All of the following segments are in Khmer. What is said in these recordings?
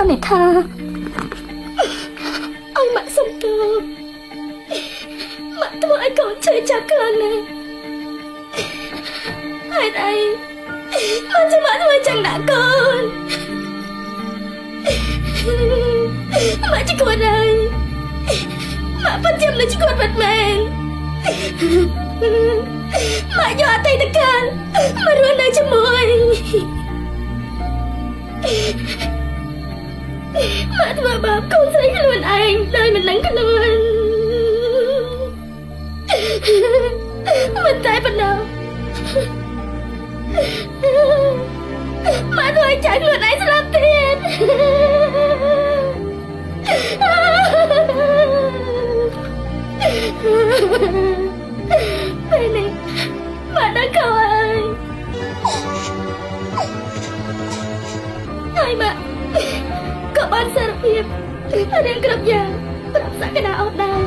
con này tha ôi mẹ xong cơ mẹ tôi ai còn chơi cha con này ai đây con cho mẹ thôi chẳng đã con mẹ chỉ con ơi mẹ bắt chăm là chỉ con vật mẹ mẹ do tay tất cả mẹ luôn đây cho môi mẹ thưa bà con thấy luôn anh đời mình nắng cái luôn mình tay bên nào mẹ thôi chẳng luôn anh sẽ làm tiền mẹ này mẹ đã cầu ơi ai mà có banសារភាពរៀងគ្រប់យ៉ាងប្រាប់សក្តាអូនដែរ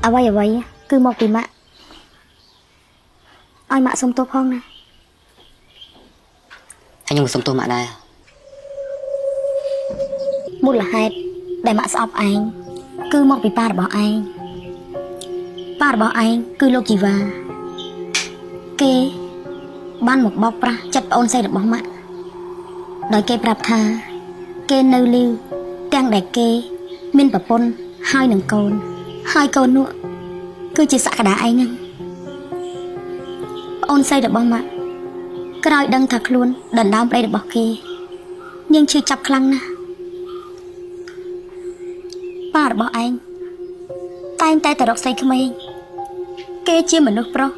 អ្វីគឺមកពីម៉ាក់ឲ្យម៉ាក់សុំទោសផងណាហើយខ្ញុំសុំទោសម៉ាក់ដែរមូលហេតុដែលម៉ាក់ស្អប់ឯងគឺមកពីប៉ារបស់ឯងប៉ារបស់ឯងគឺលោកជីវ៉ាគេបានមកបោកប្រាស់ចិត្តប្អូនស្រីរបស់ម៉ាក់ដោយគេប្រាប់ថាគេនៅលីវទាំងដែលគេមានប្រពន្ធហើយនឹងកូនហើយកូននោះគឺជាសក្តាឯងហ្នឹងប្អូនស្រីរបស់ម៉ាក់ក្រោយដឹងថាខ្លួនដណ្ដើមប្តីរបស់គេនាងឈឺចាប់ខ្លាំងណាស់ប៉ារបស់ឯងតែងតែទៅរកស្រីក្មេងគេជាមនុស្សប្រុស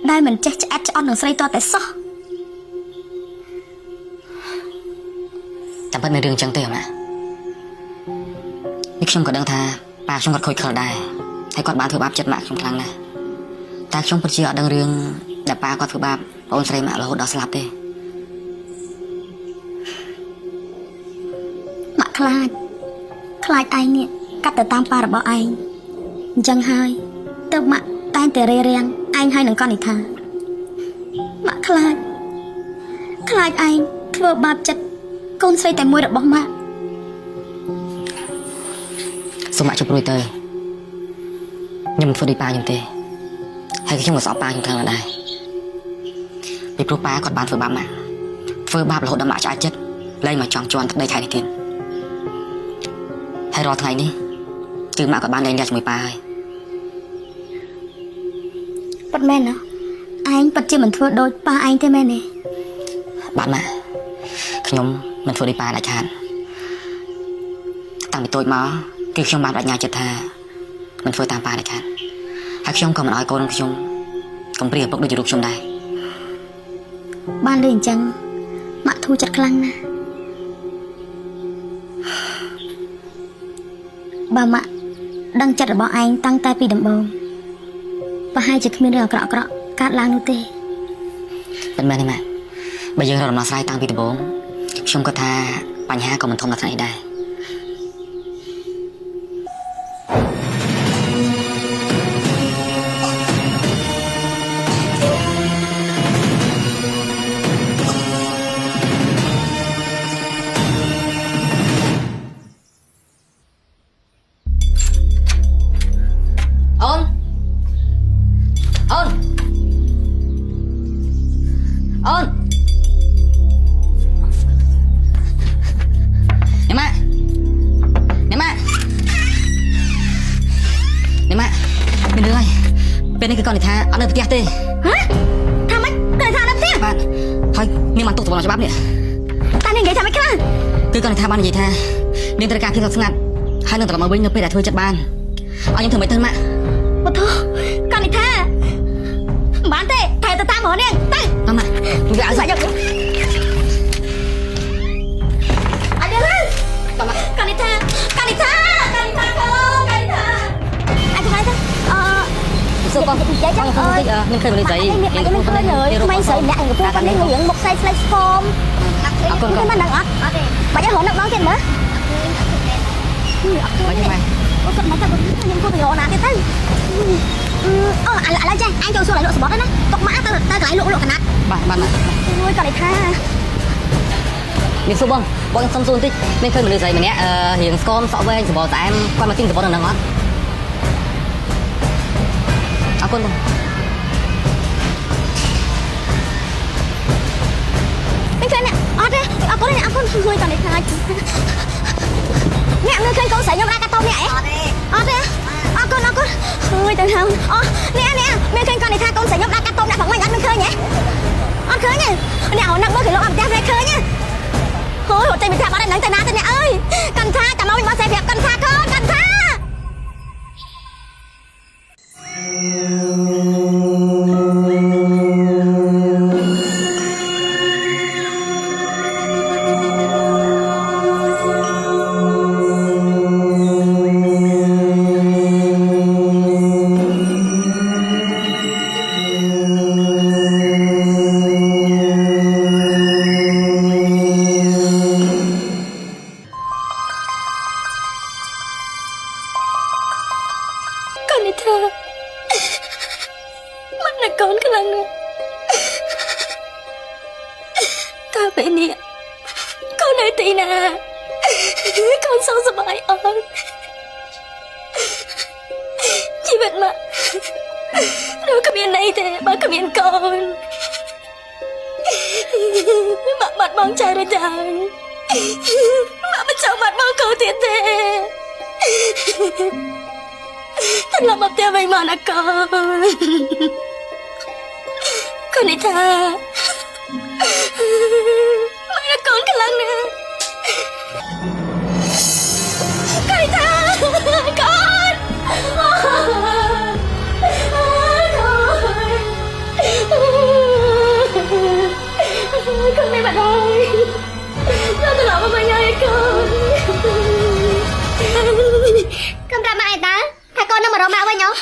ដែលមិនចេះឆ្អែតឆ្អន់នឹងស្រីតតែសោះតែប៉ុន្តែរឿងចឹងទេអមណានេះខ្ញុំក៏ដឹងថាប៉ាខ្ញុំក៏ខូចខលដែរហើយគាត់បានធ្វើបាបចិត្តម៉ាក់ខ្ញុំខ្លាំងណាស់តែខ្ញុំពិតជាអត់ដឹងរឿងដែលប៉ាគាត់ធ្វើបាបប្អូនស្រីម៉ាក់រហូតដល់ស្លាប់ទេម៉ាក់ខ្លាចឯងនេះកាត់ទៅតាមប៉ារបស់ឯងអញ្ចឹងហើយទៅម៉ាក់តែងតែរារាំងឯងហើយនឹងកននិថាម៉ាក់ខ្លាចឯងធ្វើបាបចិត្តកូនស្រីតែមួយរបស់ម៉ាក់សូមម៉ាក់ជប់រួយទៅខ្ញុំមិនធ្វើដូចប៉ាខ្ញុំទេហើយខ្ញុំក៏ស្អប់ប៉ាខ្ញុំខ្លាំងណាស់ដែរពីព្រោះប៉ាគាត់បានធ្វើបាបម៉ាក់ធ្វើបាបរហូតដល់ម៉ាក់ឆ្អែតចិត្តលែងមកចង់ជន់ទឹកដីខែនេះទៀតហើយរាល់ថ្ងៃនេះគឺម៉ាក់ក៏បានលែងលះជាមួយប៉ាហើយប៉ាមែនណាឯងប៉ាជាមិនធ្វើដូចប៉ាឯងទេមែនទេបាទម៉ាក់ខ្ញុំមិនធ្វើដូចប៉ាដាច់ខាតតាំងពីតូចមកគឺខ្ញុំបានបញ្ញាចិត្តថាមិនធ្វើតាមប៉ាដាច់ខាតហើយខ្ញុំក៏មិនឲ្យកូនខ្ញុំកំព្រាឪពុកដូចរូបខ្ញុំដែរបានលើអញ្ចឹងម៉ាក់ធូរចិត្តខ្លាំងណាស់បើម៉ាក់ដឹងចិត្តរបស់ឯងតាំងតែពីដំបូងប្រហែលជាគ្មានរឿងអាក្រក់កើតឡើងនោះទេមិនមែនទេម៉ាក់បើយើងរកដំណោះស្រាយតាំងពីដំបូងខ្ញុំគាត់ថាបញ្ហាក៏មិនធំដល់ថ្ងៃដែរអូននេះម៉ាក់មានរឿងហើយពេលនេះគឺកូននិថាអត់នៅផ្ទះទេហ៎ថាម៉េចកូននិថានៅផ្ទះបាទហើយនាងបានទុកទៅច្បាប់នេះតែនាងនិយាយថាម៉េចខ្លះគឺកូននិថាបាននិយាយថានាងត្រូវការភាពស្ងប់ស្ងាត់ហើយនឹងត្រឡប់មកវិញនៅពេលដែលធ្វើចិត្តបានឲ្យខ្ញុំធ្វើមិនទៅម៉ាក់អូធូកូននិថាមិនបានទេតែទៅតាមរហនាងទៅម៉ាក់វាឲ្យសាច់យកអត់ទេកូននិថាកូននិថាអញធ្វើទៅសូកូននិយាយចឹងអើយនឹងឃើញមនុស្សស្រីខ្ញុំមិនឃើញហើយក្មេងស្រីម្នាក់កំពុងគាត់នេះរឿងមុខស្អីស្គមអរគុណគាត់មិនដឹងអត់ទេបាច់ឲ្យរកនៅដងទៀតមើលអត់ទេបាច់អូគាត់មកតែខ្ញុំគួរទៅរកណាទៀតទៅអូឥឡូវចេះអញចូលសួរឲ្យលក់សបត់ណាទុកម៉ាក់ទៅ bạn ạ ôi còn này tha mình số bông xong xuân tích nên khơi mình được dậy mình nhé hiện con sọ với anh sẽ bỏ tại em qua mà tin sẽ bỏ được ngon con mấy khơi nè ở đây con này con ôi còn này tha nè mấy khơi con sẽ nhom ra cái tôm nè ở đây con ôi trời ơi nè mấy khơi con này tha con sẽ nhom ra cái tôm nè phẳng mình ăn mấy khơi nhé ăn khơi nhé nè họ nằm bớt thì lỗ ăn ra khơi nhé ôi hồi tay mình thả vào đây nắng tay ná tay nè ơi cần tha cảm ơn mình bao xe việc cần tha con cần tha con này thơ mắt là con cái lần nữa ta về nè con ơi tì nè con saoสบายอ่อนชีวิตมาเราก็มีในแต่บ้าก็มีก่อนมัดมองใจระดังมันเจ้ามัดมองเขาเตี้ยเต้ท่านรับเตี้ยไม่มานะก่อนคนนี้ท่าไม่ละก่อนกำลังเนี่ยคนนี้ท่าก่อนcon mấy bạn ơi sao tôi lỡ mà nhai con con ra mai ta thằng con nó mà đâu mau với nhau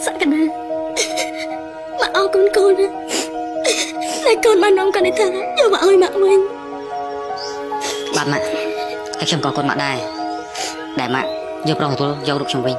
sao cái này mà ao con á này con mà nông con này thà giờ mà ơi mà mình bạn ạ cái chồng có con bạn đây để mà giờ pro tôi giao được chồng mình